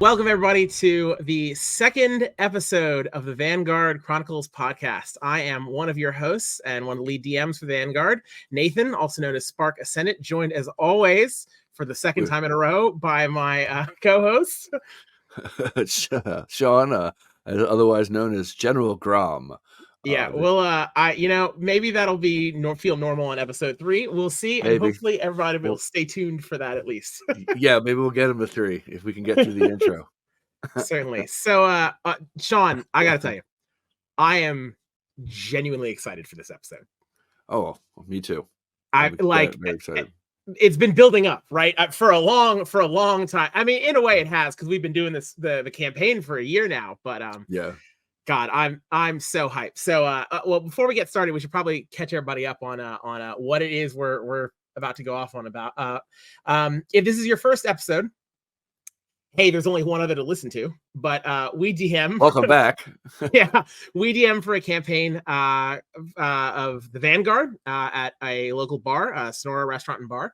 Welcome, everybody, to the second episode of the Vanguard Chronicles podcast. I am one of your hosts and one of the lead DMs for Vanguard, Nathan, also known as Spark Ascendant, joined as always for the second time in a row by my co-host. Shawn, otherwise known as General Grom. Yeah, well, maybe that'll be feel normal on episode 3. We'll see, and hopefully everybody will stay tuned for that at least. Yeah, maybe we'll get him to 3 if we can get through the intro. Certainly. So, Shawn, I gotta tell you, I am genuinely excited for this episode. Oh, me too. I'm like very excited. It's been building up, right? For a long time. I mean, in a way it has, because we've been doing this the campaign for a year now, but yeah. God, I'm so hyped. So well, before we get started, we should probably catch everybody up on what it is we're about to go off on about. If this is your first episode, hey, there's only one other to listen to, but we DM. Welcome back. Yeah, we DM for a campaign of the Vanguard at a local bar, Sonora Restaurant and Bar.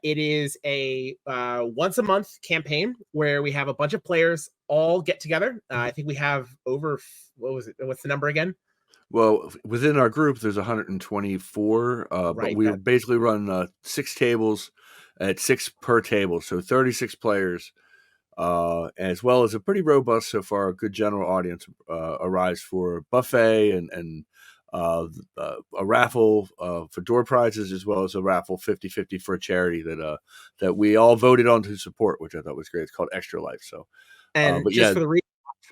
It is a once a month campaign where we have a bunch of players all get together. I think we have over, what's the number again? Well, within our group, there's 124, right, but we basically run 6 tables at 6 per table, so 36 players. As well as a pretty robust so far, good general audience arrives for buffet and a raffle for door prizes, as well as a raffle 50-50 for a charity that we all voted on to support, which I thought was great. It's called Extra Life. So, and but just for the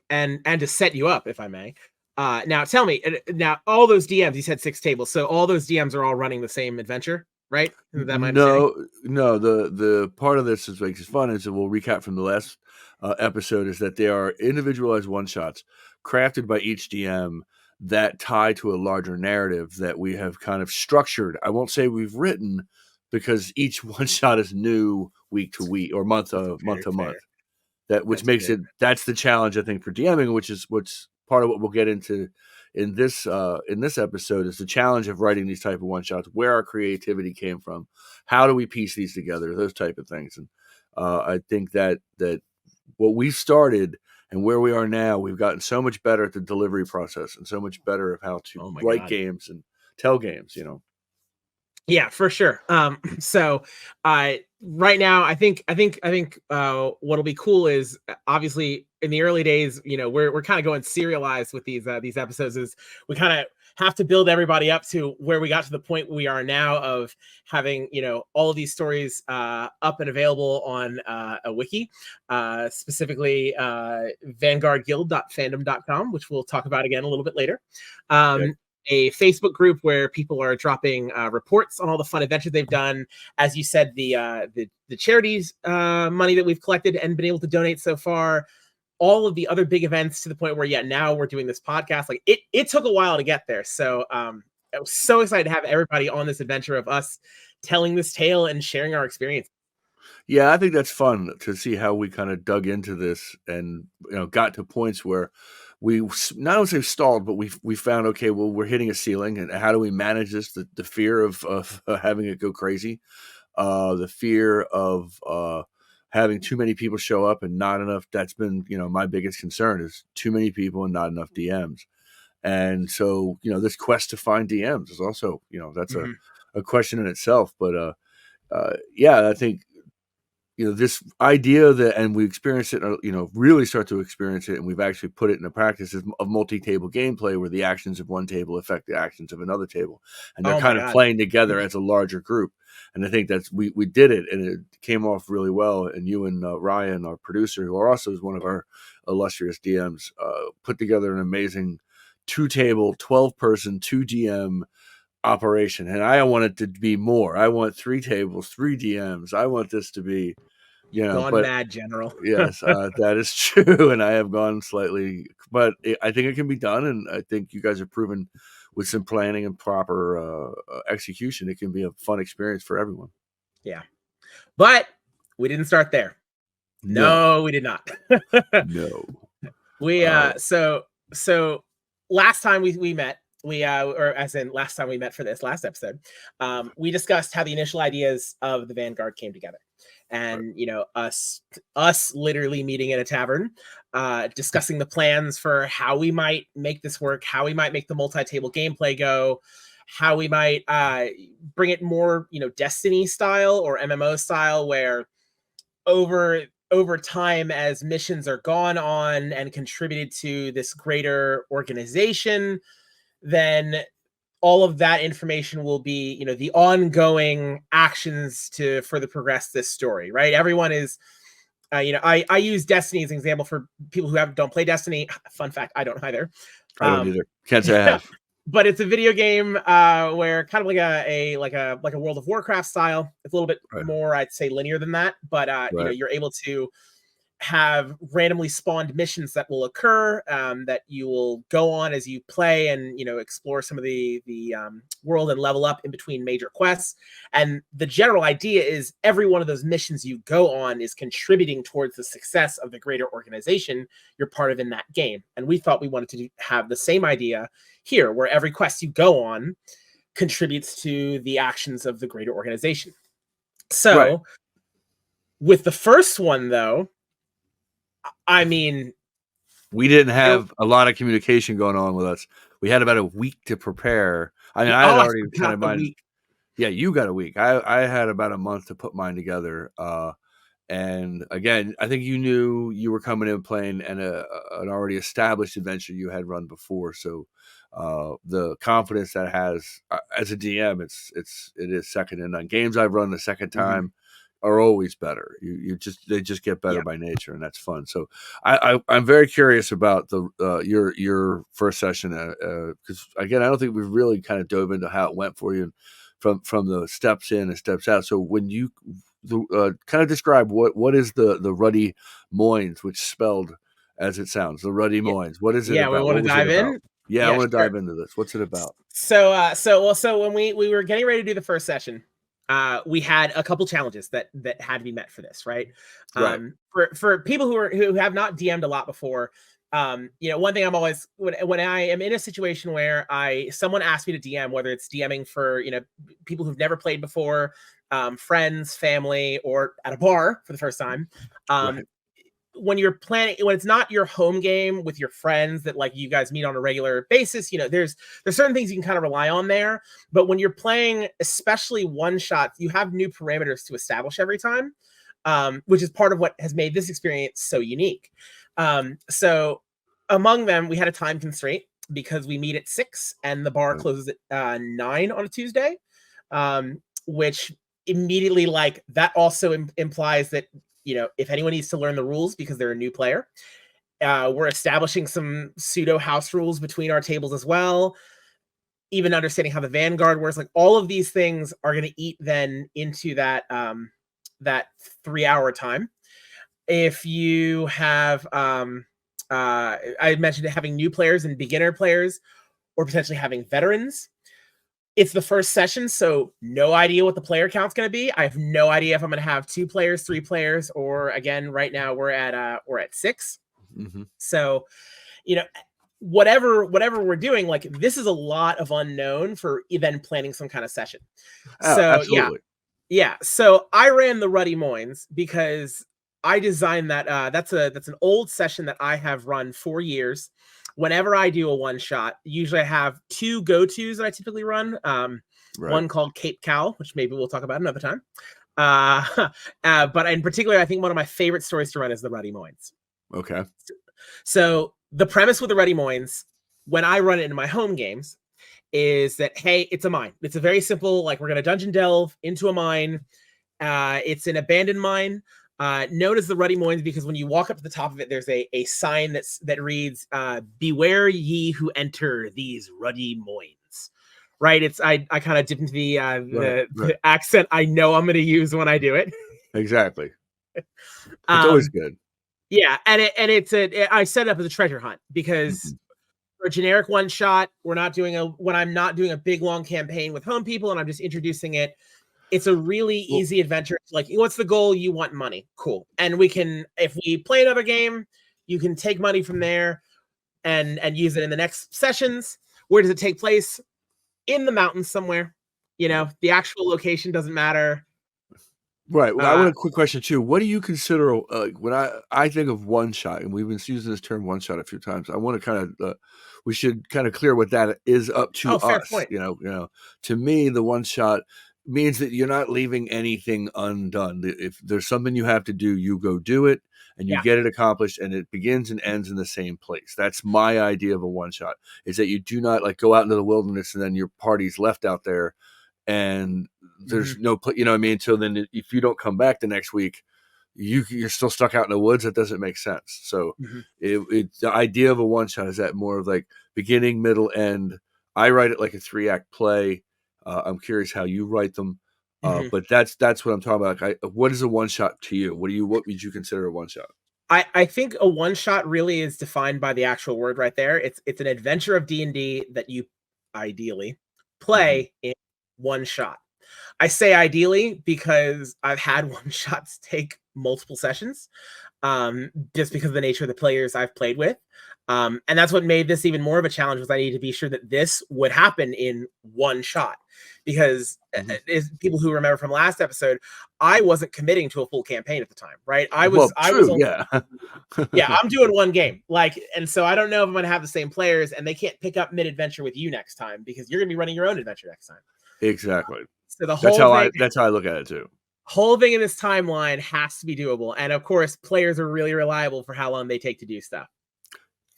and to set you up, if I may. Now tell me, now all those DMs, you said 6 tables, so all those DMs are all running the same adventure, right? Is that my no. The part of this is makes it fun is that we'll recap from the last episode is that they are individualized one shots crafted by each DM that tie to a larger narrative that we have kind of structured. I won't say we've written because each one shot is new week to week or month to month. Which makes it that's the challenge I think for DMing, which is what's part of what we'll get into in this episode is the challenge of writing these type of one shots, where our creativity came from, how do we piece these together, those type of things. And I think that what we've started and where we are now, we've gotten so much better at the delivery process and so much better of how to write games and tell games, Yeah, for sure. So right now, I think what'll be cool is obviously in the early days, we're kind of going serialized with these episodes. Is we kind of have to build everybody up to where we got to the point we are now of having, all of these stories up and available on a wiki, specifically vanguardguild.fandom.com, which we'll talk about again a little bit later. A Facebook group where people are dropping reports on all the fun adventures they've done. As you said, the charities money that we've collected and been able to donate so far, all of the other big events to the point where, now we're doing this podcast. Like it took a while to get there. So I was so excited to have everybody on this adventure of us telling this tale and sharing our experience. Yeah, I think that's fun to see how we kind of dug into this and got to points where we not only stalled, but we found, okay, well, we're hitting a ceiling, and how do we manage this? The fear of having it go crazy, the fear of having too many people show up and not enough. That's been my biggest concern is too many people and not enough DMs. And so this quest to find DMs is also that's a question in itself. But I think this idea that, and we experience it, really start to experience it, and we've actually put it into practice of multi-table gameplay where the actions of one table affect the actions of another table, and they're kind of playing together as a larger group. And I think that's we did it, and it came off really well. And you and Ryan, our producer, who are also one of our illustrious DMs, put together an amazing 2-table, 12-person, 2 DM operation. And I want it to be more. I want 3 tables, 3 DMs. I want this to be, gone mad, General. Yes, that is true. And I have gone slightly, but I think it can be done. And I think you guys have proven with some planning and proper execution, it can be a fun experience for everyone. Yeah. But we didn't start there. No, we did not. No. We, so last time we met, last time we met for this last episode, we discussed how the initial ideas of the Vanguard came together. and us literally meeting at a tavern, discussing the plans for how we might make this work, how we might make the multi-table gameplay go, how we might bring it more Destiny style or MMO style, where over time, as missions are gone on and contributed to this greater organization, then all of that information will be, the ongoing actions to further progress this story, right? Everyone is, I use Destiny as an example for people who don't play Destiny. Fun fact, I don't either. I don't either. Can't say I have. But it's a video game where kind of like a World of Warcraft style. It's a little bit more, I'd say, linear than that. But you're able to have randomly spawned missions that will occur, that you will go on as you play and explore some of the world and level up in between major quests. And the general idea is every one of those missions you go on is contributing towards the success of the greater organization you're part of in that game. And we thought we wanted to have the same idea here, where every quest you go on contributes to the actions of the greater organization. So with the first one, though, I mean, we didn't have a lot of communication going on with us. We had about a week to prepare. I mean, I had already kind of mine. Yeah, you got a week. I had about a month to put mine together. And again, I think you knew you were coming in playing an already established adventure you had run before. So the confidence that has as a DM, it is second to none. Games I've run the second time are always better. They just get better by nature, and that's fun. So I'm very curious about your first session, because again, I don't think we've really kind of dove into how it went for you from the steps in and steps out. So when you kind of describe what is the Ruddy Moines, which spelled as it sounds, the Ruddy Moines. What is it about? We want to dive in. Yeah, I want to dive into this. What's it about? So when we were getting ready to do the first session, we had a couple challenges that had to be met for this, right? For people who have not DM'd a lot before, one thing I'm always, when I am in a situation where someone asks me to DM, whether it's DMing for people who've never played before, friends, family, or at a bar for the first time, when you're planning, when it's not your home game with your friends that like you guys meet on a regular basis, there's certain things you can kind of rely on there. But when you're playing, especially one shot, you have new parameters to establish every time, which is part of what has made this experience so unique. So among them, we had a time constraint because we meet at 6 and the bar closes at 9 on a Tuesday, which immediately, like, that also implies that if anyone needs to learn the rules because they're a new player, we're establishing some pseudo house rules between our tables as well. Even understanding how the Vanguard works, like all of these things are going to eat then into that 3-hour time. If you have, I mentioned having new players and beginner players, or potentially having veterans. It's the first session, so no idea what the player count's going to be. I have no idea if I'm going to have 2 players, 3 players, or again, right now we're at 6. So, whatever we're doing, like, this is a lot of unknown for then planning some kind of session. So absolutely. Yeah. So I ran the Ruddy Moines because I designed that. That's an old session that I have run for years. Whenever I do a one shot, usually I have 2 go-tos that I typically run. One called Cape Cow, which maybe we'll talk about another time. But in particular, I think one of my favorite stories to run is the Ruddy Moines. Okay. So the premise with the Ruddy Moines, when I run it in my home games, is that, hey, it's a mine. It's a very simple, like, we're going to dungeon delve into a mine. It's an abandoned mine. Known as the Ruddy Moines because when you walk up to the top of it, there's a sign that reads, "Beware ye who enter these Ruddy Moines." Right? It's I kind of dip into the accent I know I'm going to use when I do it. Exactly. It's always good. Yeah, and I set it up as a treasure hunt because for a generic one shot, when I'm not doing a big long campaign with home people and I'm just introducing it. It's a really easy adventure. Like, what's the goal? You want money. Cool. And we can, if we play another game, you can take money from there and use it in the next sessions. Where does it take place? In the mountains somewhere. The actual location doesn't matter. Right. Well, I want Uh, a quick question too. What do you consider when I think of one shot, and we've been using this term one shot a few times. I want to kind of we should kind of clear what that is up to oh, fair us. point. To me, the one shot means that you're not leaving anything undone. If there's something you have to do, you go do it, and you Yeah. get it accomplished, and it begins and ends in the same place. That's my idea of a one shot. Is that you do not like go out into the wilderness and then your party's left out there and there's no you know what I mean? So then if you don't come back the next week, you're still stuck out in the woods. That doesn't make sense. So the idea of a one shot is that more of like beginning, middle, end. I write it like a 3-act play. I'm curious how you write them. But that's what I'm talking about. Like, what is a one shot to you? What would you consider a one shot? I think a one shot really is defined by the actual word right there. It's an adventure of D&D that you ideally play in one shot. I say ideally because I've had one shots take multiple sessions, just because of the nature of the players I've played with. And that's what made this even more of a challenge, was I needed to be sure that this would happen in one shot. Because as people who remember from last episode, I wasn't committing to a full campaign at the time, right? I was only, yeah. yeah, I'm doing one game. And so I don't know if I'm gonna have the same players, and they can't pick up mid-adventure with you next time because you're gonna be running your own adventure next time. Exactly. So the whole thing, that's how I look at it too. Whole thing in this timeline has to be doable. And of course, players are really reliable for how long they take to do stuff.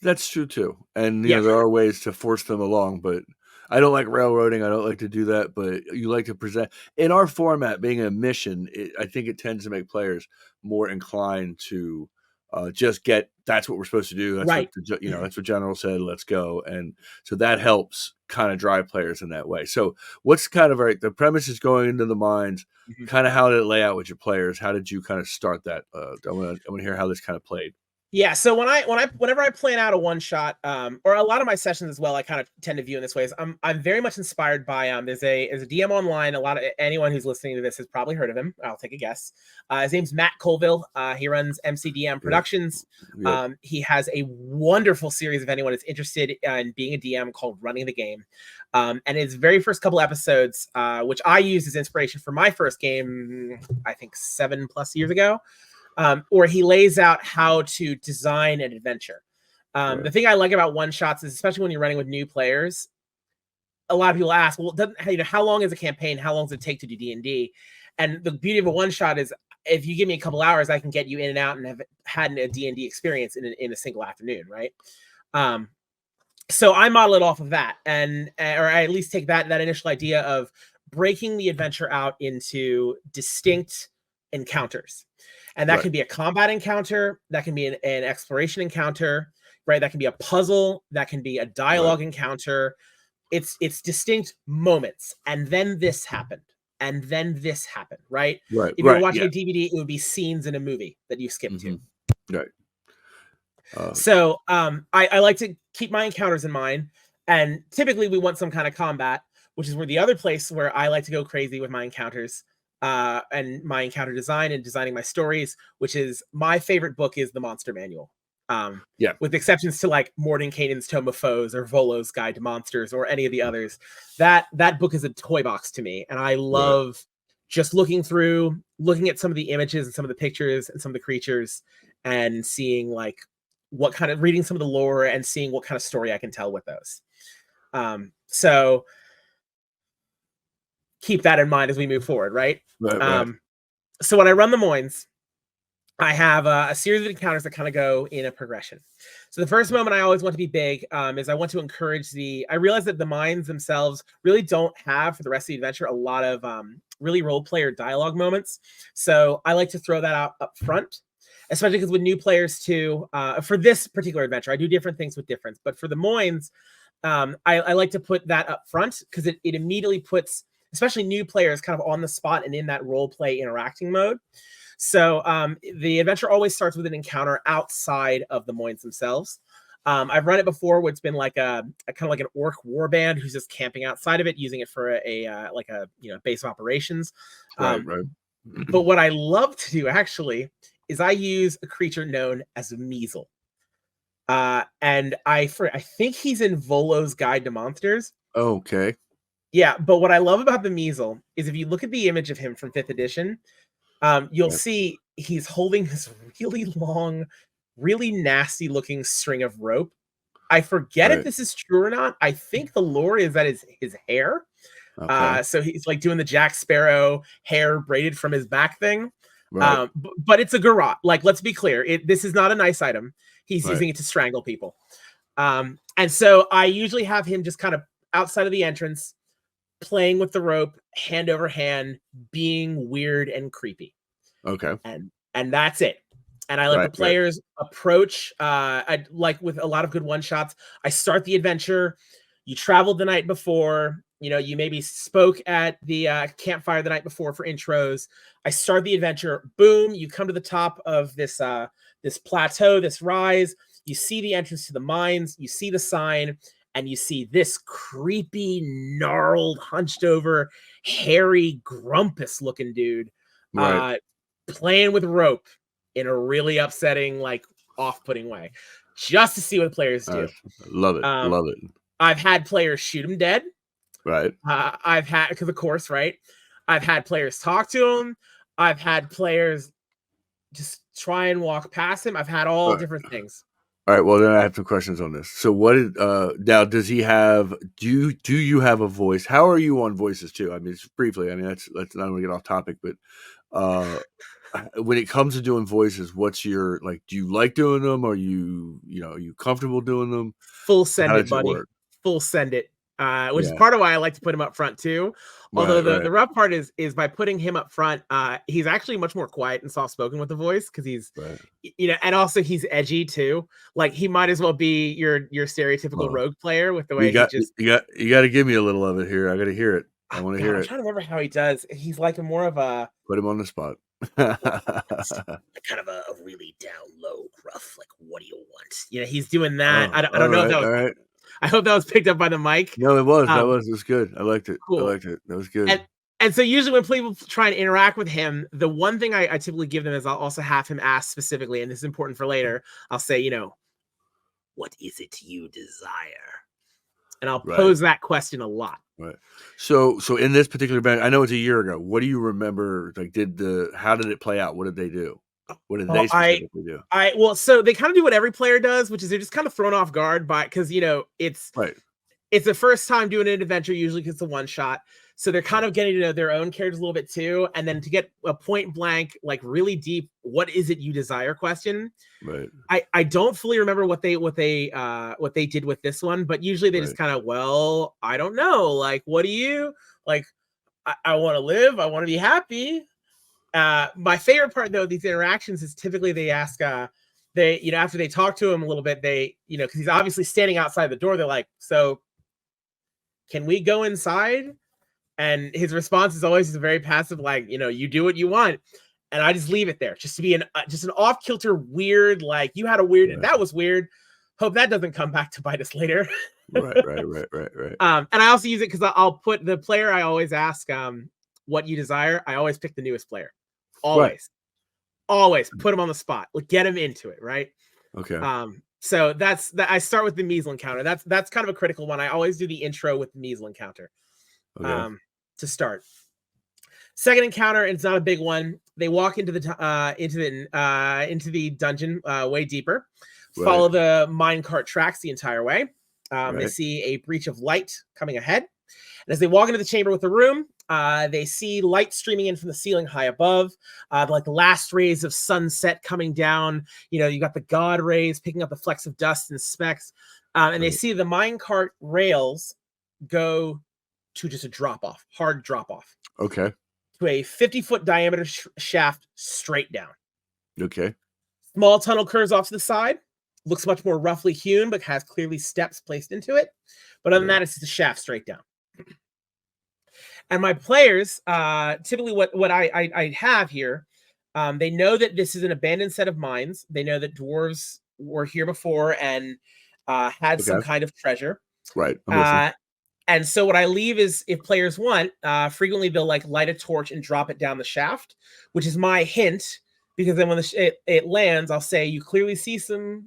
That's true too. And Yeah. there are ways to force them along, but I don't like railroading. I don't like to do that, but you like to present in our format being a mission. I think it tends to make players more inclined to just get, that's what we're supposed to do. That's Right. what that's what General said. Let's go. And so that helps kind of drive players in that way. So what's kind of the premise is going into the mines, kind of how did it lay out with your players? How did you kind of start that? I want to hear how this kind of played. Yeah, so whenever I plan out a one shot, or a lot of my sessions as well, I kind of tend to view in this way. Is I'm very much inspired by there's a DM online. A lot of anyone who's listening to this has probably heard of him. I'll take a guess. His name's Matt Colville. He runs MCDM Productions. Yep. He has a wonderful series if anyone is interested in being a DM called Running the Game. And his very first couple episodes, which I used as inspiration for my first game, I think 7+ years ago. Or he lays out how to design an adventure. The thing I like about one shots is, especially when you're running with new players, a lot of people ask, well, how long is a campaign? How long does it take to do D&D? And the beauty of a one shot is, if you give me a couple hours, I can get you in and out and have had a D&D experience in a single afternoon, right? So I model it off of that, or I at least take that initial idea of breaking the adventure out into distinct encounters. And that can be a combat encounter, that can be an exploration encounter, right? That can be a puzzle, that can be a dialogue encounter. It's distinct moments. And then this happened. And then this happened, right? Right. If you're watching a DVD, it would be scenes in a movie that you skip to. Right. So I like to keep my encounters in mind. And typically we want some kind of combat, which is where the other place where I like to go crazy with my encounters and my encounter design and designing my stories, which is my favorite book is the Monster Manual. With exceptions to like Mordenkainen's Tome of Foes or Volo's Guide to Monsters or any of the others. That book is a toy box to me. And I love just looking at some of the images and some of the pictures and some of the creatures and seeing like reading some of the lore and seeing what kind of story I can tell with those. So keep that in mind as we move forward, right? So when I run the Moines, I have a series of encounters that kind of go in a progression. So the first moment I always want to be big is I want to encourage I realize that the mines themselves really don't have, for the rest of the adventure, a lot of really role player dialogue moments. So I like to throw that out up front, especially because with new players too, for this particular adventure, I do different things with difference. But for the Moines, I like to put that up front because it immediately puts, especially new players, kind of on the spot and in that role play interacting mode. So the adventure always starts with an encounter outside of the Moines themselves. I've run it before where it's been like a kind of like an orc warband who's just camping outside of it, using it for a base of operations. Right. But what I love to do actually is I use a creature known as a Meazel. And I think he's in Volo's Guide to Monsters. Okay. Yeah, but what I love about the Meazel is if you look at the image of him from 5th edition, You'll Right. see he's holding this really long, really nasty looking string of rope. I forget if Right. this is true or not. I think the lore is that it's his hair. Okay. So he's like doing the Jack Sparrow hair braided from his back thing. Right. But it's a garrote. Like, let's be clear. This is not a nice item. He's Right. using it to strangle people. And so I usually have him just kind of outside of the entrance, playing with the rope, hand over hand, being weird and creepy. Okay. And that's it. And I let the Right. Right. players approach. I like with a lot of good one shots. I start the adventure. You traveled the night before. You know, you maybe spoke at the campfire the night before for intros. I start the adventure. Boom! You come to the top of this this plateau, this rise. You see the entrance to the mines. You see the sign, and you see this creepy, gnarled, hunched over, hairy, grumpus-looking dude Right. playing with rope in a really upsetting, like off-putting way, just to see what the players do. Love it. Um, Love it. I've had players shoot him dead. Right. I've had, because of course, right? I've had players talk to him. I've had players just try and walk past him. I've had all Right. different things. All right. Well, then I have some questions on this. So, what did now? Does he have? Do you have a voice? How are you on voices too? I mean, just briefly. I mean, that's not going to get off topic, but when it comes to doing voices, what's your like? Do you like doing them? Are are you comfortable doing them? Full send How it, does it buddy. work? Full send it. Which is Yeah. part of why I like to put him up front too. Although Right. the Right. rough part is by putting him up front, he's actually much more quiet and soft spoken with the voice because he's Right. and also he's edgy too. Like he might as well be your stereotypical Well, rogue player with the you way he got just. you got to give me a little of it here. I got to hear it. I Oh want to God, hear I'm it. trying to remember how he does. He's like a more of a Put him on the spot. kind of a really down low, gruff. Like, what do you want? He's doing that. Oh, I don't all know if right, that was. all right. I hope that was picked up by the mic. No, it was. Um, It was good. I liked it. I cool. liked it. That was good. And so usually when people try and interact with him, the one thing I typically give them is I'll also have him ask specifically, and this is important for later. I'll say, what is it you desire? And I'll Right. pose that question a lot. Right. So in this particular band, I know it's a year ago. What do you remember? Like, how did it play out? What did they do? What did Well, they specifically do? so they kind of do what every player does, which is they're just kind of thrown off guard by because Right. it's the first time doing an adventure, usually because it's a one shot. So they're kind of getting to know their own characters a little bit too. And then to get a point blank, like really deep, what is it you desire question? Right. I don't fully remember what they did with this one, but usually they just kind of, well, I don't know. Like, what do you like? I want to live, I want to be happy. My favorite part though, these interactions is typically they ask they, after they talk to him a little bit, they, because he's obviously standing outside the door, they're like, so can we go inside? And his response is always very passive, like, you do what you want. And I just leave it there, just to be just an off kilter, weird, like you had a weird, that was weird. Hope that doesn't come back to bite us later. Right. And I also use it because I'll put the player. I always ask, what you desire. I always pick the newest player, always put him on the spot, like get him into it, right? Okay. So that's that. I start with the Meazel encounter. That's kind of a critical one. I always do the intro with the Meazel encounter. Okay. To start. Second encounter, and it's not a big one. They walk into the dungeon way deeper. Follow the minecart tracks the entire way. They see a breach of light coming ahead, and as they walk into the chamber with the room, they see light streaming in from the ceiling high above, like the last rays of sunset coming down. You got the god rays picking up the flecks of dust and specks, and they see the minecart rails go to just a hard drop off. Okay. To a 50-foot diameter shaft straight down. Okay. Small tunnel curves off to the side. Looks much more roughly hewn, but has clearly steps placed into it. But other than that, it's just a shaft straight down. And my players, typically what I have here, they know that this is an abandoned set of mines. They know that dwarves were here before and had some kind of treasure. Right. And so what I leave is, if players want, frequently they'll like light a torch and drop it down the shaft, which is my hint, because then when it lands, I'll say, you clearly see some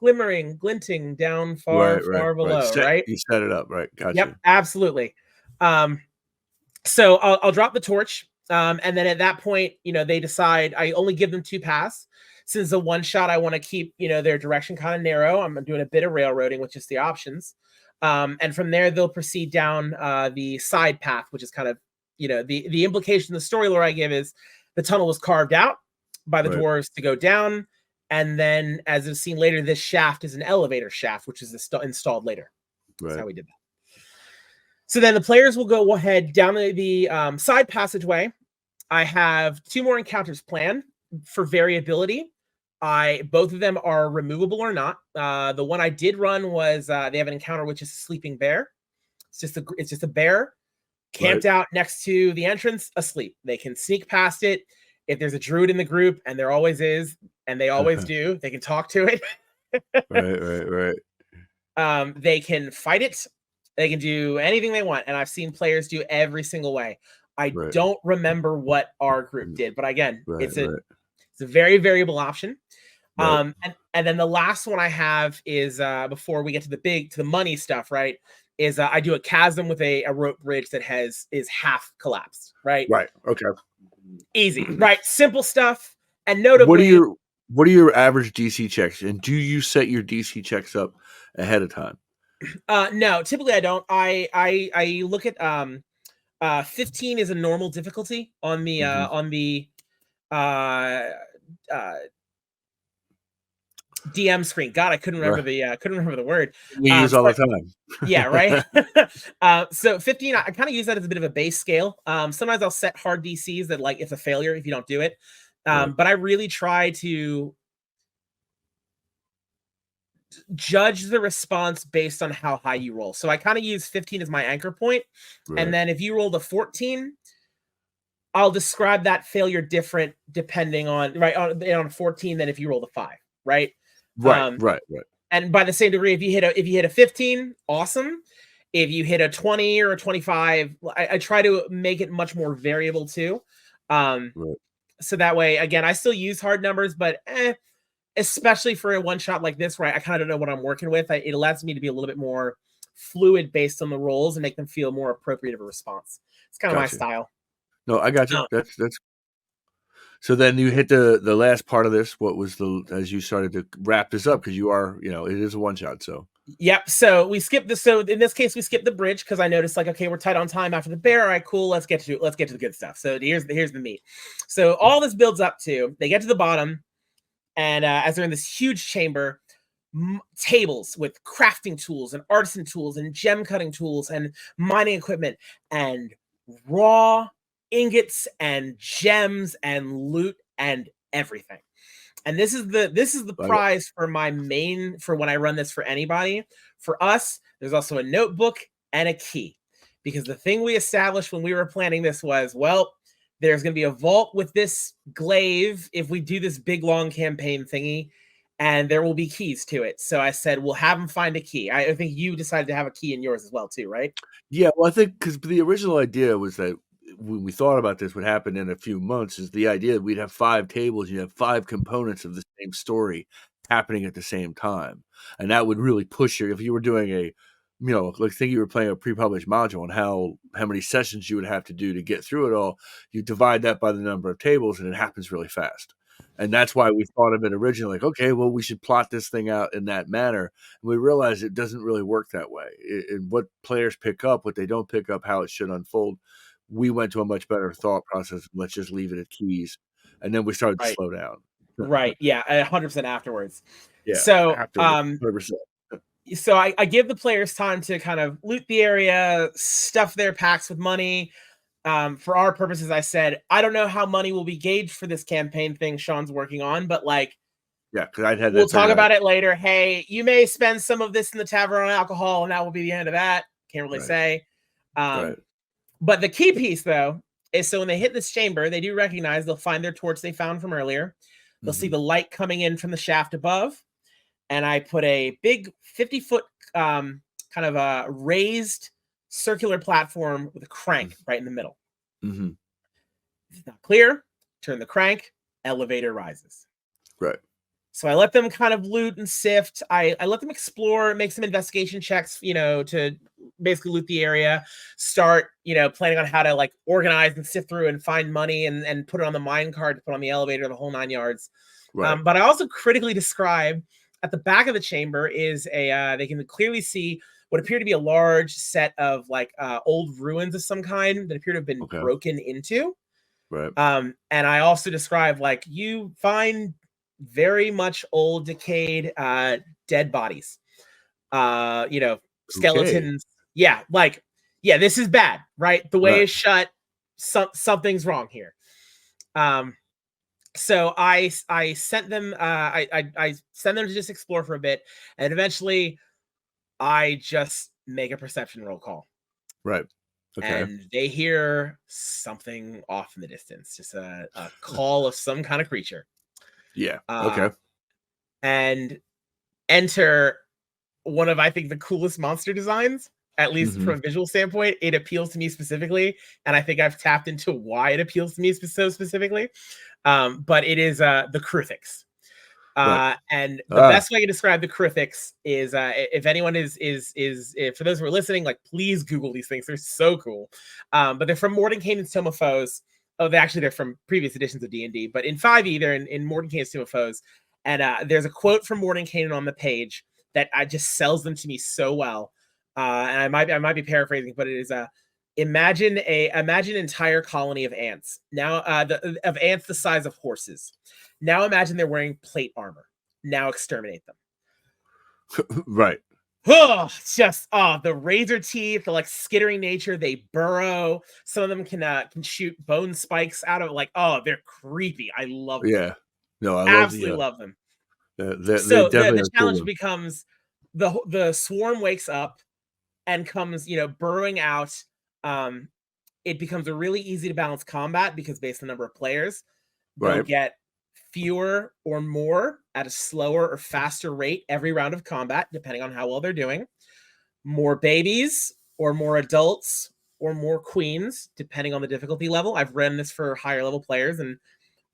glinting down far below, right? You set it up, right? Gotcha. Yep, absolutely. So I'll drop the torch. And then at that point, they decide I only give them 2 paths. Since the one shot, I want to keep, their direction kind of narrow. I'm doing a bit of railroading with just the options. And from there, they'll proceed down the side path, which is kind of, the implication, the story lore I give is the tunnel was carved out by the dwarves to go down. And then, as is seen later, this shaft is an elevator shaft, which is installed later. That's how we did that. So then the players will go ahead down the side passageway. I have 2 more encounters planned for variability. Both of them are removable or not. The one I did run was they have an encounter which is a sleeping bear. It's just a bear camped out next to the entrance, asleep. They can sneak past it. If there's a druid in the group, and there always is, and they always do, they can talk to it. Right. They can fight it. They can do anything they want, and I've seen players do every single way. I don't remember what our group did, but again, it's a very variable option. And then the last one I have is before we get to the money stuff, right? Is I do a chasm with a rope bridge that is half collapsed, right? Right. Okay. Easy, right? Simple stuff. And notably, what are your average DC checks, and do you set your DC checks up ahead of time? No, typically I don't. I look at 15 is a normal difficulty on the DM screen. God, I couldn't remember the word. We use all the time. Yeah, right. So 15, I kind of use that as a bit of a base scale. Sometimes I'll set hard DCs that like it's a failure if you don't do it. But I really try to judge the response based on how high you roll. So I kind of use 15 as my anchor point. And then if you rolled a 14, I'll describe that failure different depending on on 14 than if you rolled a 5, right? Right. And by the same degree, if you hit a 15, awesome. If you hit a 20 or a 25, I try to make it much more variable too. So that way, again, I still use hard numbers, but especially for a one shot like this, right? I kind of don't know what I'm working with. It allows me to be a little bit more fluid based on the rolls and make them feel more appropriate of a response. It's kind of my style. No, I got you. That's so then you hit the last part of this. What was as you started to wrap this up, because you are, it is a one shot. So yep. So we skipped this. So in this case, we skipped the bridge because I noticed like, okay, we're tight on time after the bear. All right, cool. Let's get to the good stuff. So here's the meat. So all this builds up to they get to the bottom, and as they're in this huge chamber, tables with crafting tools and artisan tools and gem cutting tools and mining equipment and raw ingots and gems and loot and everything. And this is the prize for for when I run this for anybody. For us, there's also a notebook and a key, because the thing we established when we were planning this was, well, there's going to be a vault with this glaive if we do this big long campaign thingy, and there will be keys to it. So I said, we'll have them find a key. I think you decided to have a key in yours as well too, right? Yeah, well, I think because the original idea was that when we thought about this would happen in a few months, is the idea that we'd have 5 tables, you have 5 components of the same story happening at the same time. And that would really push if you were doing like think you were playing a pre-published module, and how many sessions you would have to do to get through it all. You divide that by the number of tables and it happens really fast. And that's why we thought of it originally, like, okay, well, we should plot this thing out in that manner. And we realized it doesn't really work that way. What players pick up, what they don't pick up, how it should unfold. We went to a much better thought process. Let's just leave it at keys. And then we started to slow down. Right. Yeah. 100% afterwards. Yeah. So, 100%. So I give the players time to kind of loot the area, stuff their packs with money. For our purposes, I said, I don't know how money will be gauged for this campaign thing Shawn's working on, but like, yeah, because I'd had that. We'll talk about it later. Hey, you may spend some of this in the tavern on alcohol, and that will be the end of that. Can't really say. But the key piece, though, is so when they hit this chamber, they do recognize they'll find their torch they found from earlier. They'll see the light coming in from the shaft above. And I put a big 50-foot kind of a raised circular platform with a crank right in the middle. If it's not clear, turn the crank, elevator rises. Right. So I let them kind of loot and sift. I let them explore, make some investigation checks, to basically loot the area, start, planning on how to like organize and sift through and find money and put it on the mine card to put on the elevator, the whole 9 yards. Right. But I also critically describe at the back of the chamber is they can clearly see what appear to be a large set of like old ruins of some kind that appear to have been broken into. Right. And I also describe like you find very much old, decayed, dead bodies. Skeletons. Yeah, this is bad, right? The way is shut. Something's wrong here. So I sent them. I sent them to just explore for a bit, and eventually, I just make a perception roll call. Right. Okay. And they hear something off in the distance, just a call of some kind of creature. Yeah. Okay. And enter one of, I think, the coolest monster designs, at least from a visual standpoint. It appeals to me specifically, and I think I've tapped into why it appeals to me so specifically. But it is the Kruthiks. And the best way to describe the Kruthiks is if anyone is for those who are listening, like, please Google these things. They're so cool. But they're from Mordenkainen's Tome of Foes. Oh, they're from previous editions of D&D, but in 5e they're in Mordenkainen's Tome of Foes. And there's a quote from Mordenkainen on the page that just sells them to me so well. And I might be paraphrasing, but it is imagine an entire colony of ants. Now of ants the size of horses. Now imagine they're wearing plate armor. Now exterminate them. Right. Oh, just the razor teeth, the like skittering nature. They burrow. Some of them can shoot bone spikes out of it. Like, they're creepy. I love them. Yeah. No, I absolutely love them. So the challenge becomes the swarm wakes up and comes, burrowing out. It becomes a really easy to balance combat because based on the number of players, they'll get fewer or more at a slower or faster rate every round of combat, depending on how well they're doing. More babies or more adults or more queens, depending on the difficulty level. I've run this for higher level players, and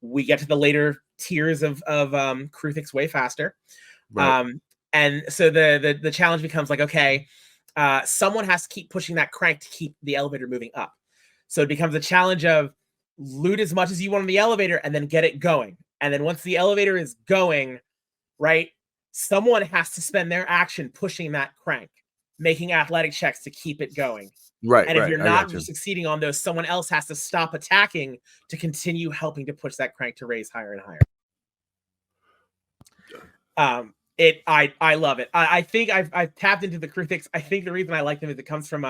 we get to the later tiers of Kruthiks way faster. And so the challenge becomes like, okay, someone has to keep pushing that crank to keep the elevator moving up. So it becomes a challenge of loot as much as you want on the elevator and then get it going. And then once the elevator is going, right, someone has to spend their action pushing that crank, making athletic checks to keep it going. Right. And if you're not succeeding on those, someone else has to stop attacking to continue helping to push that crank to raise higher and higher. I love it. I think I've tapped into the Kruthiks. I think the reason I like them is it comes from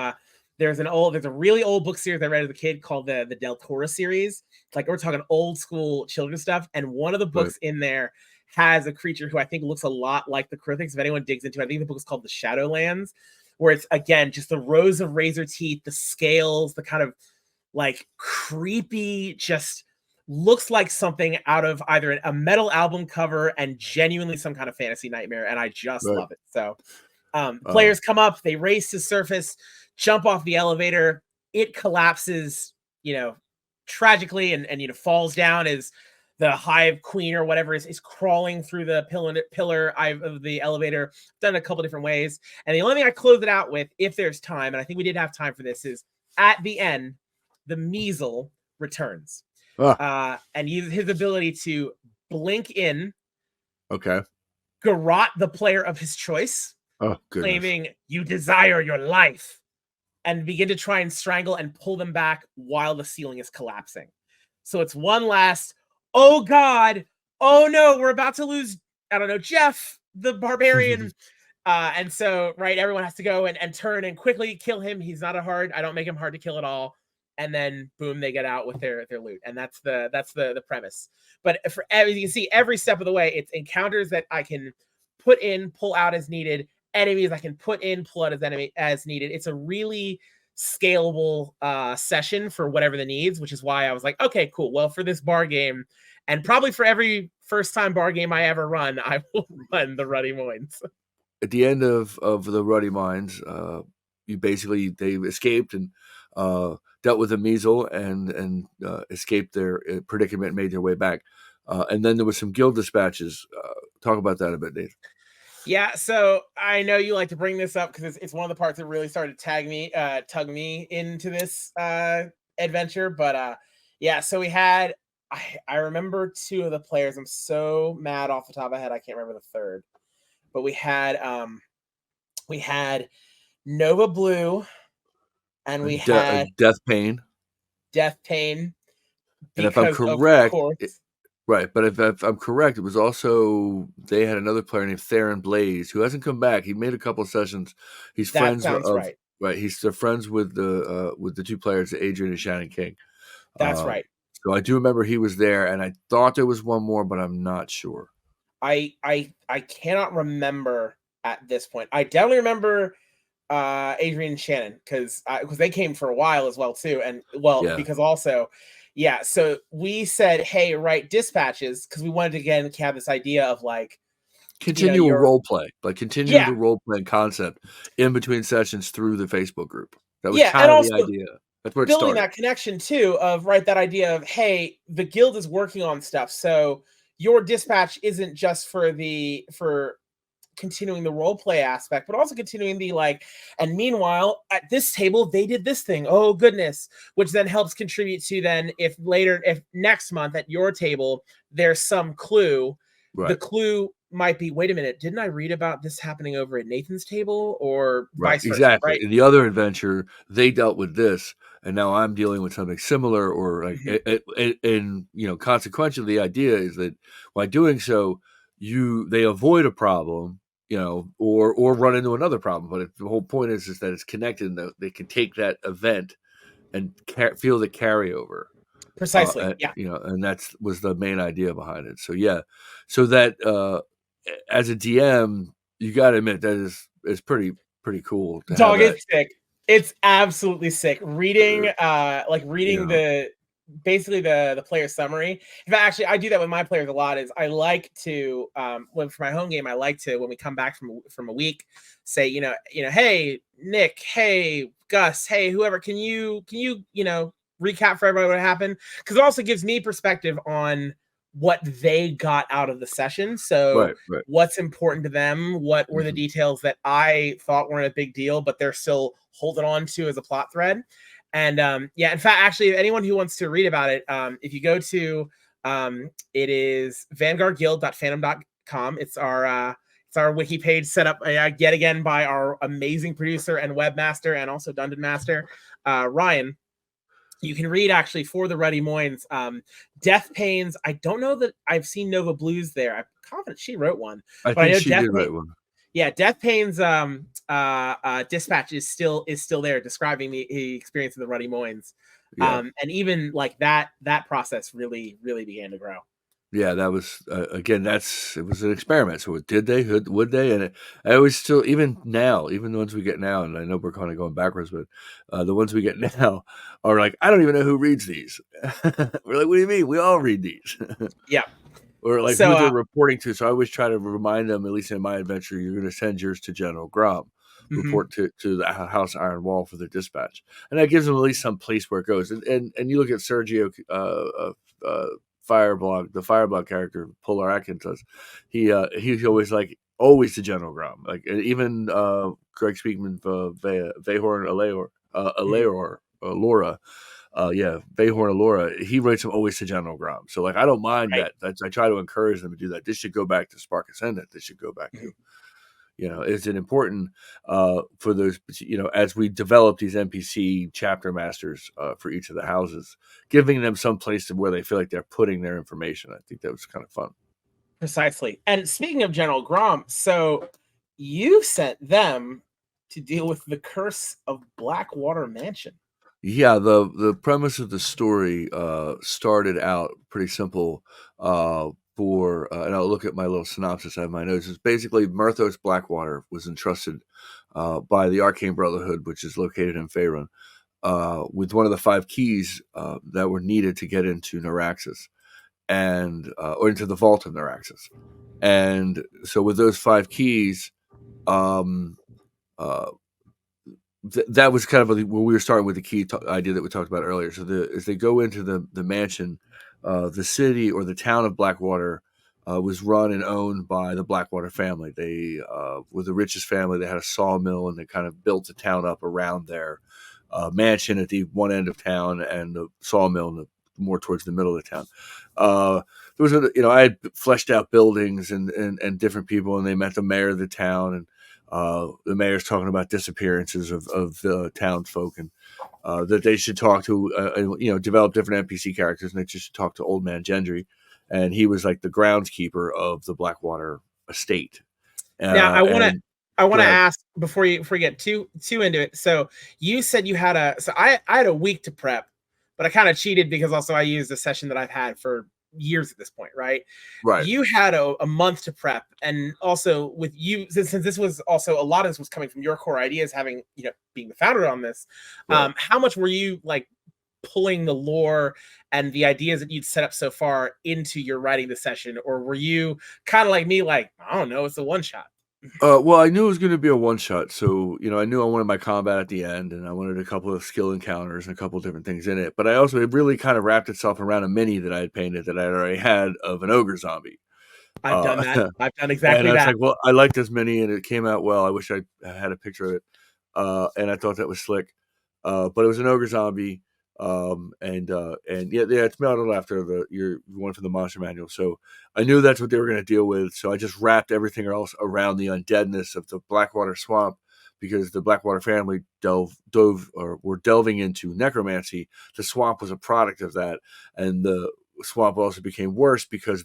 there's a really old book series I read as a kid called the Del Toro series. Like, we're talking old school children's stuff. And one of the books in there has a creature who I think looks a lot like the Kruthiks. If anyone digs into it, I think the book is called The Shadowlands, where it's, again, just the rows of razor teeth, the scales, the kind of like creepy, just looks like something out of either a metal album cover and genuinely some kind of fantasy nightmare. And I just love it. So players come up, they race to surface, jump off the elevator. It collapses, tragically and falls down as the hive queen or whatever is crawling through the pillar of the elevator. Done a couple different ways. And the only thing I close it out with, if there's time, and I think we did have time for this, is at the end, the Meazel returns. And uses his ability to blink in. Okay. Garrote the player of his choice. Oh, goodness. Claiming you desire your life. And begin to try and strangle and pull them back while the ceiling is collapsing. So it's one last, oh God, oh no, we're about to lose, I don't know, Jeff, the barbarian. And so, everyone has to go and turn and quickly kill him. He's not I don't make him hard to kill at all. And then boom, they get out with their loot. And that's the premise. But as you can see, every step of the way, it's encounters that I can put in, pull out as needed. Enemies I can put in, pull out as needed. It's a really scalable session for whatever the needs, which is why I was like, okay, cool. Well, for this bar game, and probably for every first time bar game I ever run, I will run the Ruddy Moines. At the end of the Ruddy Moines, they escaped and dealt with the Meazel and escaped their predicament, made their way back. And then there was some guild dispatches. Talk about that a bit, Dave. Yeah, so I know you like to bring this up because it's one of the parts that really started to tug me into this adventure. But yeah, so we had I remember two of the players. I'm so mad off the top of my head, I can't remember the third. But we had Nova Blue and we A had death pain. Death Pain And if I'm because of correct, course right, but if I'm correct, it was also they had another player named Theron Blaze who hasn't come back. He made a couple of sessions. He's that friends sounds of right. right. He's they're friends with the two players, Adrian and Shannon King. That's Uh, right. so I do remember he was there, and I thought there was one more, but I'm not sure. I cannot remember at this point. I definitely remember Adrian and Shannon because they came for a while as well too, and well Yeah, because also yeah. So we said, hey, write dispatches because we wanted to again have this idea of like continue a your role play, like continue yeah the role playing concept in between sessions through the Facebook group. That was yeah, and kind of the also idea. That's where it building started. that connection too of right that idea of hey the guild is working on stuff so your dispatch isn't just for continuing the role play aspect, but also continuing the like, and meanwhile, at this table, they did this thing. Oh goodness, which then helps contribute to then if next month at your table, there's some clue, the Right. clue might be, wait a minute, didn't I read about this happening over at Nathan's table or Right, vice versa, exactly. right? In the other adventure, they dealt with this, and now I'm dealing with something similar, or like, Mhm. and consequentially, the idea is that by doing so, they avoid a problem, or run into another problem. But the whole point is that it's connected, and that they can take that event and feel the carryover. Precisely. Yeah. And that's was the main idea behind it. So yeah, so that as a DM, you got to admit that is pretty cool to have Dog, that. it's sick. It's absolutely sick. Reading like reading Yeah, the basically the player summary. In fact, actually I do that with my players a lot is I like to when for my home game I like to when we come back from a week say, hey, Nick, hey, Gus, hey, whoever, can you recap for everybody what happened? Cuz it also gives me perspective on what they got out of the session. So right, right. what's important to them, what were the Mhm. details that I thought weren't a big deal, but they're still holding on to as a plot thread. And yeah, in fact, actually, anyone who wants to read about it, if you go to it is vanguardguild.fandom.com. It's our wiki page set up yet again by our amazing producer and webmaster and also dungeon master, Ryan. You can read actually for the Ruddy Moines. Death Pains. I don't know that I've seen Nova Blues there. I'm confident she wrote one, I but I think know she Death did Pain. write one. Yeah, Death Pain's dispatch is still there, describing the experience of the Ruddy Moines. Yeah. And even like that process really began to grow. Yeah, that was again. It was an experiment. So did they? Would they? And I always still, even now, even the ones we get now, and I know we're kind of going backwards, but the ones we get now are like, I don't even know who reads these. We're like, what do you mean? We all read these, Yeah. or like So who they're reporting to. So I always try to remind them, at least in my adventure, you're going to send yours to General Grom, mhm. report to the House Iron Wall for the dispatch, and that gives them at least some place where it goes. And you look at Sergio. Fireblog, the Fireblog character, Polar Atkins does. He's always always to General Grom. Like even Greg Speakman, Vehorn Mhm. Laura, yeah, Vehorn Laura. He writes them always to General Grom. So like I don't mind Right. that. I try to encourage them to do that. This should go back to Spark Ascendant. This should go back Mhm. to is it important for those as we develop these NPC chapter masters for each of the houses, giving them some place to where they feel like they're putting their information. I think that was kind of fun. Precisely. And speaking of General Grom, so you sent them to deal with the curse of Blackwater Mansion. Yeah, the premise of the story started out pretty simple. And I'll look at my little synopsis. I have my notes. It's basically Murthos Blackwater was entrusted by the Arcane Brotherhood, which is located in Faerun, with one of the 5 keys that were needed to get into Neuraxis and or into the vault of Neuraxis. And so with those 5 keys, um, uh, that was kind of where we were starting with the key idea that we talked about earlier. So as they go into the mansion, the city or the town of Blackwater was run and owned by the Blackwater family. They were the richest family. They had a sawmill, and they kind of built the town up around their mansion at the one end of town and the sawmill more towards the middle of the town. There was I had fleshed out buildings and different people, and they met the mayor of the town, and the mayor's talking about disappearances of the townsfolk, and that they should talk to, develop different NPC characters, and they just should talk to Old Man Gendry, and he was like the groundskeeper of the Blackwater estate. Now I want to ahead. ask before you get too into it. So you said you had I had a week to prep, but I kind of cheated because also I used a session that I've had for years at this point, right? Right. You had a month to prep, and also with you, since this was also a lot of this was coming from your core ideas, having being the founder on this. Right. How much were you like pulling the lore and the ideas that you'd set up so far into your writing the session, or were you kind of like me, like, I don't know, it's a one shot? Well, I knew it was going to be a one shot, so I knew I wanted my combat at the end, and I wanted a couple of skill encounters and a couple of different things in it. But it really kind of wrapped itself around a mini that I had painted that I had already had of an ogre zombie. I've done that. I've done And exactly I was that. like, well, I like this mini, and it came out well. I wish I had a picture of it, and I thought that was slick. But it was an ogre zombie, and yeah, it's modeled after your one from the Monster Manual. So I knew that's what they were going to deal with. So I just wrapped everything else around the undeadness of the Blackwater Swamp, because the Blackwater family were delving into necromancy. The swamp was a product of that, and the swamp also became worse because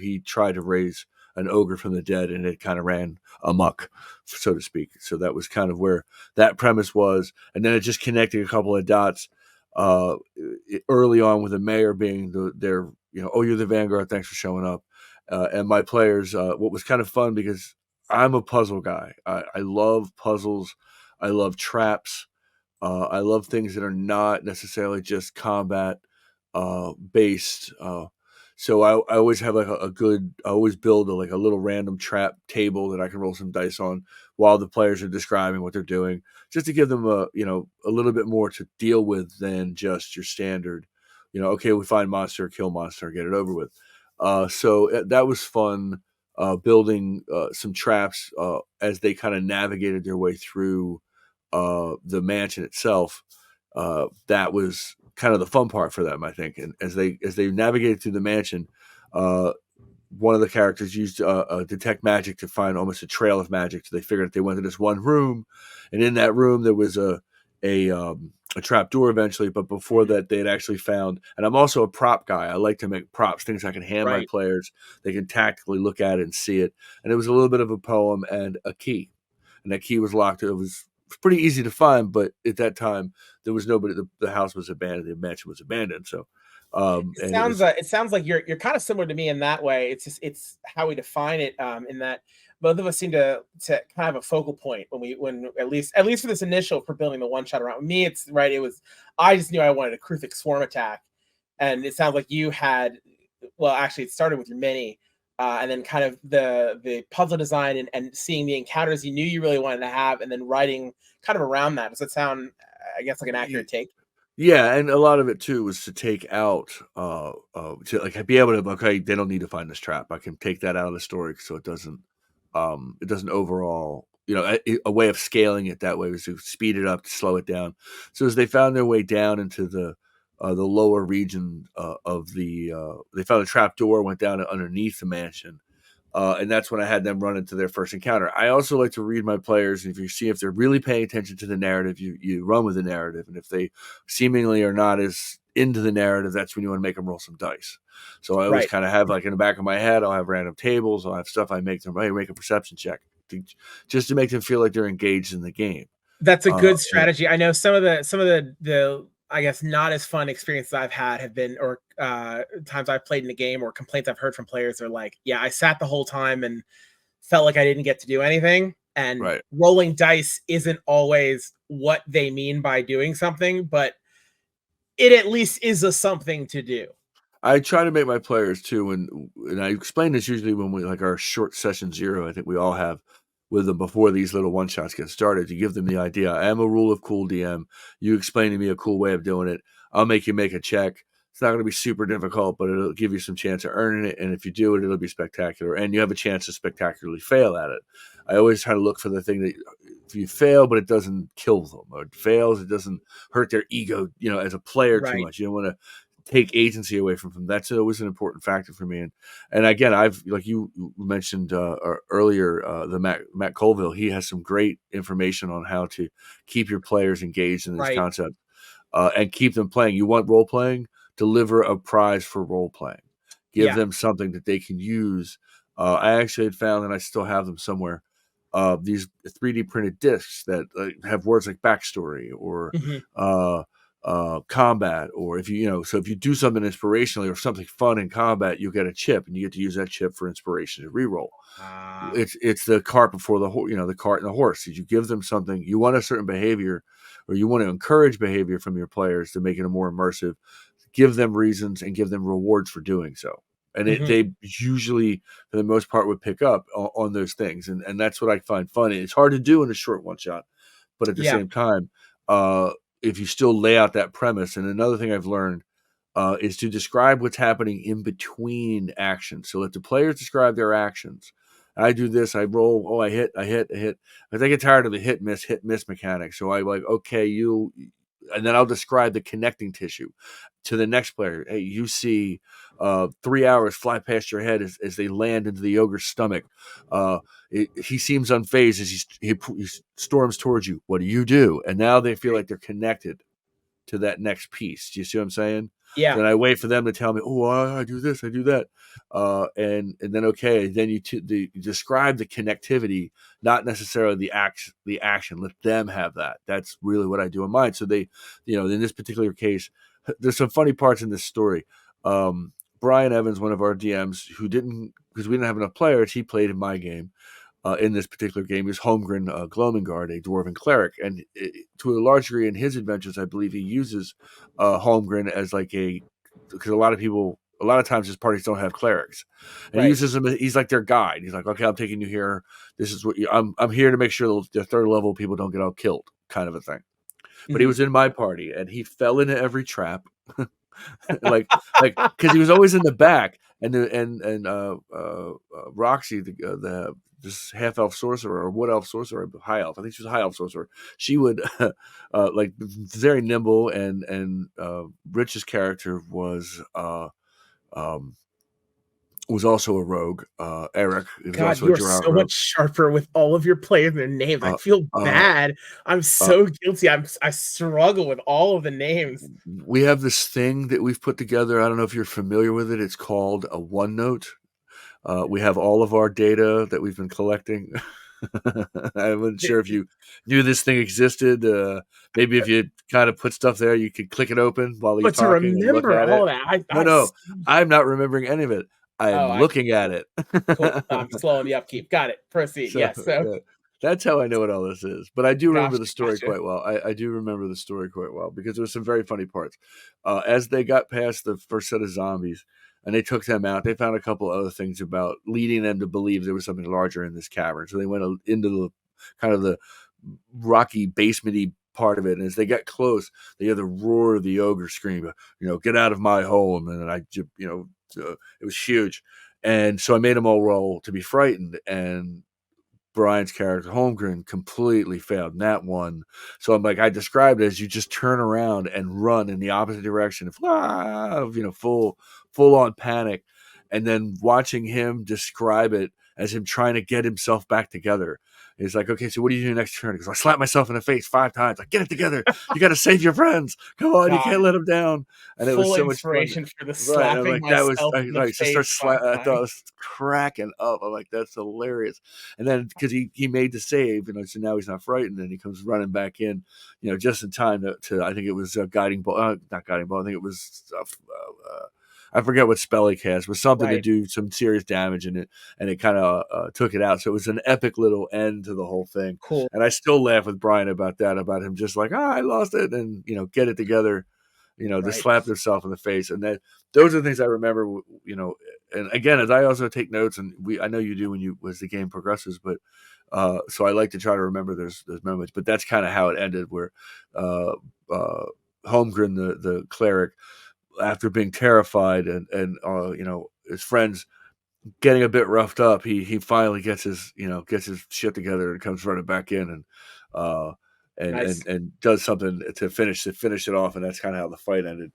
he tried to raise an ogre from the dead, and it kind of ran amok, so to speak. So that was kind of where that premise was, and then it just connected a couple of dots early on with the mayor being oh, you're the Vanguard, thanks for showing up, and my players. What was kind of fun, because I'm a puzzle guy. I love puzzles. I love traps. I love things that are not necessarily just combat based. So I always have like I always build a little random trap table that I can roll some dice on while the players are describing what they're doing, just to give them a little bit more to deal with than just your standard, okay, we find monster, kill monster, get it over with. So that was fun, building some traps as they kind of navigated their way through the mansion itself. That was kind of the fun part for them, I think. And as they navigated through the mansion, one of the characters used detect magic to find almost a trail of magic. So they figured if they went to this one room, and in that room there was a trap door eventually. But before that, they had actually found. And I'm also a prop guy. I like to make props, things I can hand my players. They can tactically look at it and see it. And it was a little bit of a poem and a key, and that key was locked. It was pretty easy to find, but at that time there was nobody. The house was abandoned. The mansion was abandoned. So it sounds like you're kind of similar to me in that way. It's how we define it. In that both of us seem to kind of have a focal point when at least for this initial, for building the one shot around me. It's right. I just knew I wanted a Kruthik swarm attack, and it sounds like you had. Well, actually, it started with your mini. And then kind of the puzzle design and seeing the encounters you knew you really wanted to have, and then writing kind of around that. Does that sound, I guess, like an accurate take? Yeah, and a lot of it too was to take out, to like be able to, okay, they don't need to find this trap. I can take that out of the story, so it doesn't overall, a way of scaling it that way was to speed it up, to slow it down. So as they found their way down into the lower region they found a trap door, went down underneath the mansion. And that's when I had them run into their first encounter. I also like to read my players. If you see if they're really paying attention to the narrative, you run with the narrative. And if they seemingly are not as into the narrative, that's when you want to make them roll some dice. So I always kind of have, like, in the back of my head, I'll have random tables. I'll have stuff I make them, hey, make a perception check, just to make them feel like they're engaged in the game. That's a good strategy. I know some of the I guess not as fun experiences I've had have been, or times I've played in the game, or complaints I've heard from players are like, yeah, I sat the whole time and felt like I didn't get to do anything. And rolling dice isn't always what they mean by doing something, but it at least is a something to do. I try to make my players too, and I explain this usually when we, like, our short session 0, I think we all have with them before these little one shots get started, to give them the idea. I am a rule of cool DM. You explain to me a cool way of doing it. I'll make you make a check. It's not going to be super difficult, but it'll give you some chance of earning it. And if you do it, it'll be spectacular. And you have a chance to spectacularly fail at it. I always try to look for the thing that if you fail, but it doesn't kill them, or it fails, it doesn't hurt their ego, as a player too Right. much. You don't want to take agency away from them. That's always an important factor for me. And again, I've, like you mentioned earlier, the Matt Colville, he has some great information on how to keep your players engaged in this Right. concept and keep them playing. You want role playing? Deliver a prize for role playing. Give them something that they can use. I actually had found, and I still have them somewhere, these 3D printed discs that have words like backstory or combat, or if so if you do something inspirationally or something fun in combat, you get a chip, and you get to use that chip for inspiration to reroll. It's the cart before the horse, the cart and the horse. Did you give them something? You want a certain behavior, or you want to encourage behavior from your players to make it a more immersive. Give them reasons and give them rewards for doing so. And they usually, for the most part, would pick up on those things. And that's what I find funny. It's hard to do in a short one shot, but at the same time, if you still lay out that premise. And another thing I've learned is to describe what's happening in between actions. So let the players describe their actions. I do this, I roll, oh, I hit. But I get tired of the hit, miss mechanic. So I like, okay, and then I'll describe the connecting tissue to the next player. Hey, you see 3 hours fly past your head as they land into the ogre's stomach. He seems unfazed as he storms towards you. What do? And now they feel like they're connected to that next piece. Do you see what I'm saying? Yeah. Then I wait for them to tell me, oh, I do this, I do that. And then, okay, then you describe the connectivity, not necessarily the action. Let them have that. That's really what I do in mine. So they, in this particular case, there's some funny parts in this story. Brian Evans, one of our DMs, because we didn't have enough players, he played in my game. In this particular game, he was Holmgren Glomengard, a dwarven cleric, and to a large degree in his adventures, I believe he uses Holmgren as because a lot of times his parties don't have clerics, and he uses him. He's like their guide. He's like, okay, I'm taking you here. This is what I'm here to make sure the third level people don't get all killed, kind of a thing. But he was in my party, and he fell into every trap. like because he was always in the back, and Roxy, this half elf sorcerer or wood elf sorcerer, high elf. I think she was a high elf sorcerer. She would very nimble, and Rich's character was also a rogue. Eric. God, you're so much sharper with all of your players and their names. I feel bad. I'm so guilty. I struggle with all of the names. We have this thing that we've put together. I don't know if you're familiar with it. It's called a OneNote. We have all of our data that we've been collecting. I wasn't sure if you knew this thing existed. Maybe if you kind of put stuff there, you could click it open while you're talking. To remember and look at all it. that. No, I'm not remembering any of it. I'm looking at it. Cool. I'm slowing the upkeep. Got it. Proceed. So that's how I know what all this is. But I do remember the story quite well. I do remember the story quite well because there were some very funny parts. As they got past the first set of zombies and they took them out, they found a couple other things about leading them to believe there was something larger in this cavern. So they went into the kind of the rocky basement-y part of it. And as they got close, they hear the roar of the ogre scream, get out of my home. And it was huge. And so I made them all roll to be frightened. And Brian's character, Holmgren, completely failed in that one. So I'm like, I described it as you just turn around and run in the opposite direction, full on panic. And then watching him describe it as him trying to get himself back together. He's like, okay, so what do you do next turn? Because I slapped myself in the face 5 times. Like, get it together. You got to save your friends. Come on, you can't let them down. And it was so much fun. For the slapping like, myself in the face. I thought I was cracking up. I'm like, that's hilarious. And then because he made the save, so now he's not frightened, and he comes running back in, just in time to I think it was guiding ball, not guiding ball. I think it was. I forget what spell he cast. It was something to do some serious damage in it, and it kind of took it out. So it was an epic little end to the whole thing. Cool. And I still laugh with Brian about that, about him just like, I lost it, and get it together, to slap himself in the face. And those are the things I remember, And again, as I also take notes, and I know you do as the game progresses, but so I like to try to remember those moments. But that's kind of how it ended, where Holmgren, the cleric, after being terrified and his friends getting a bit roughed up, he finally gets his shit together and comes running back in uh, Nice. and does something to finish it off, and that's kind of how the fight ended.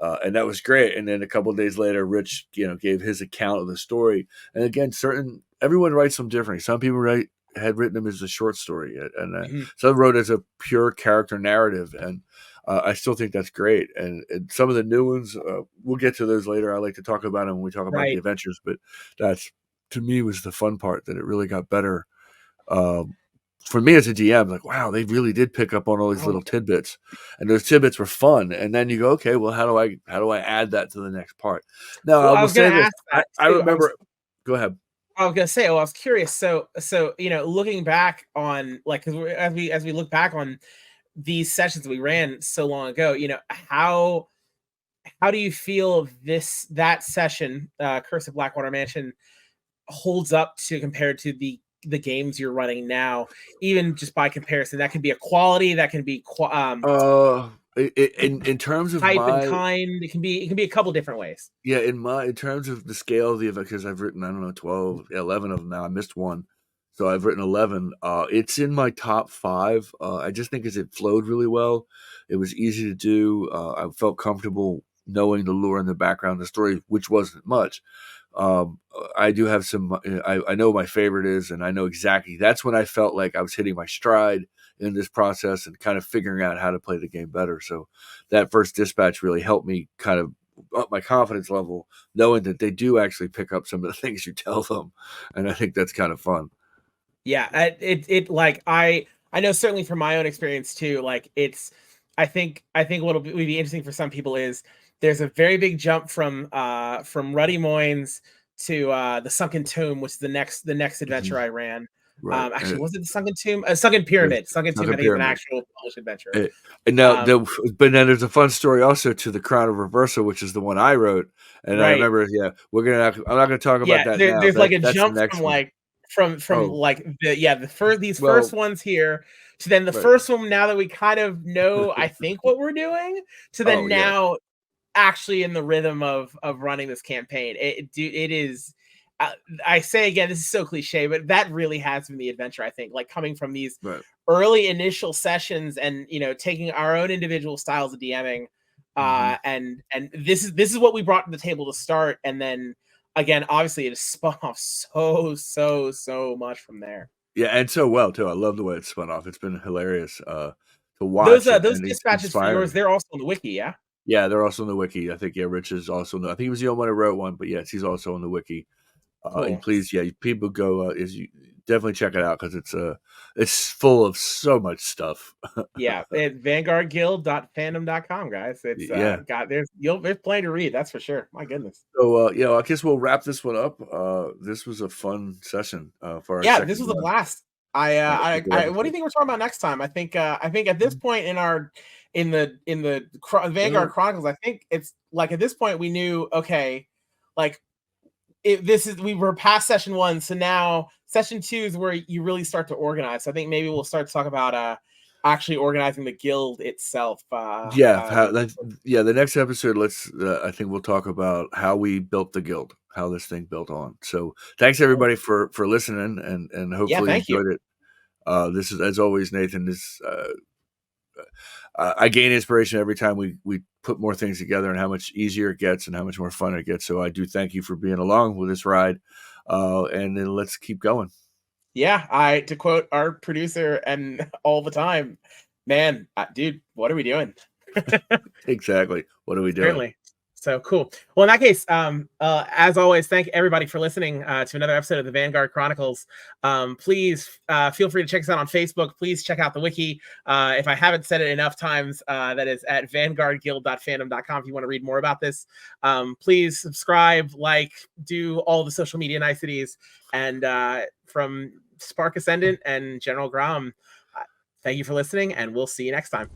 And that was great. And then a couple of days later, Rich, gave his account of the story. And again, everyone writes them differently. Some people had written them as a short story, and some wrote as a pure character narrative. And I still think that's great. And some of the new ones, we'll get to those later. I like to talk about them when we talk about the adventures. But that's, to me, was the fun part, that it really got better. For me as a DM, like, wow, they really did pick up on all these little tidbits, and those tidbits were fun. And then you go, okay, well, how do I add that to the next part? Now, Well, I will say this. I remember. Go ahead. I was gonna say, I was curious. So looking back on, like, 'cause as we look back on these sessions that we ran so long ago, how do you feel that session, Curse of Blackwater Mansion, holds up to compared to the games you're running now, even just by comparison? That can be a quality, that can be in terms of type and kind. It can be a couple different ways. Yeah, in terms of the scale of the event, because I've written, I don't know, 12, 11 of them now. I missed one, so I've written 11. It's in my top 5. I just think as it flowed really well. It was easy to do. I felt comfortable knowing the lore and the background, the story, which wasn't much. I do have some. I know my favorite is, and I know exactly. That's when I felt like I was hitting my stride in this process and kind of figuring out how to play the game better. So that first dispatch really helped me kind of up my confidence level, knowing that they do actually pick up some of the things you tell them, and I think that's kind of fun. Yeah, it like I know certainly from my own experience too. Like, I think what'll be interesting for some people is there's a very big jump from Ruddy Moines to the Sunken Tomb, which is the next adventure I ran. Right. Actually, was it the Sunken Tomb? Sunken Pyramid. Sunken Tomb, I think, is an actual published adventure. And now, but then there's a fun story also to the Crown of Reversal, which is the one I wrote. And I remember, I'm not gonna talk about that now. There's like a jump from these first ones here to then the first one, now that we kind of know, I think, what we're doing, to then now actually in the rhythm of running this campaign. It is. I say again, this is so cliche, but that really has been the adventure. I think, like, coming from these early initial sessions and taking our own individual styles of DMing, and this is what we brought to the table to start, and then again, obviously, it has spun off so much from there. Yeah, and so well too. I love the way it's spun off. It's been hilarious to watch. Those dispatches for yours, they're also on the wiki, yeah. Yeah, they're also on the wiki. I think Rich is also. I think he was the only one who wrote one, but yes, he's also on the wiki. Cool. And please, people go definitely check it out, because it's full of so much stuff. Yeah, at vanguardguild.fandom.com, guys. It's there's plenty to read, that's for sure. My goodness. So I guess we'll wrap this one up. This was a fun session for our this was a blast. What do you think we're talking about next time? I think at this point in the Vanguard Chronicles, I think it's like, at this point we knew, okay, like, we were past session 1, so now session 2 is where you really start to organize. So I think maybe we'll start to talk about actually organizing the guild itself. The next episode, I think we'll talk about how we built the guild, how this thing built on. So thanks everybody for listening, and hopefully you enjoyed it. This is, as always, Nathan. I gain inspiration every time we put more things together, and how much easier it gets and how much more fun it gets. So I do thank you for being along with this ride, and then let's keep going. Yeah, to quote our producer and all the time, man, dude, what are we doing? Exactly. What are we doing? Certainly. So cool. Well, in that case, as always, thank everybody for listening to another episode of the Vanguard Chronicles. Please feel free to check us out on Facebook. Please check out the wiki. If I haven't said it enough times, that is at vanguardguild.fandom.com if you want to read more about this. Please subscribe, do all the social media niceties. And from Spark Ascendant and General Grom, thank you for listening, and we'll see you next time.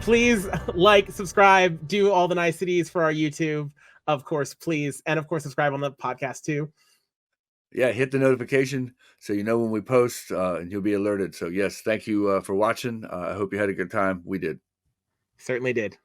Please like, subscribe, do all the niceties for our YouTube, of course, please. And of course, subscribe on the podcast too. Yeah, hit the notification so you know when we post and you'll be alerted. So yes, thank you for watching. I hope you had a good time. We did. Certainly did.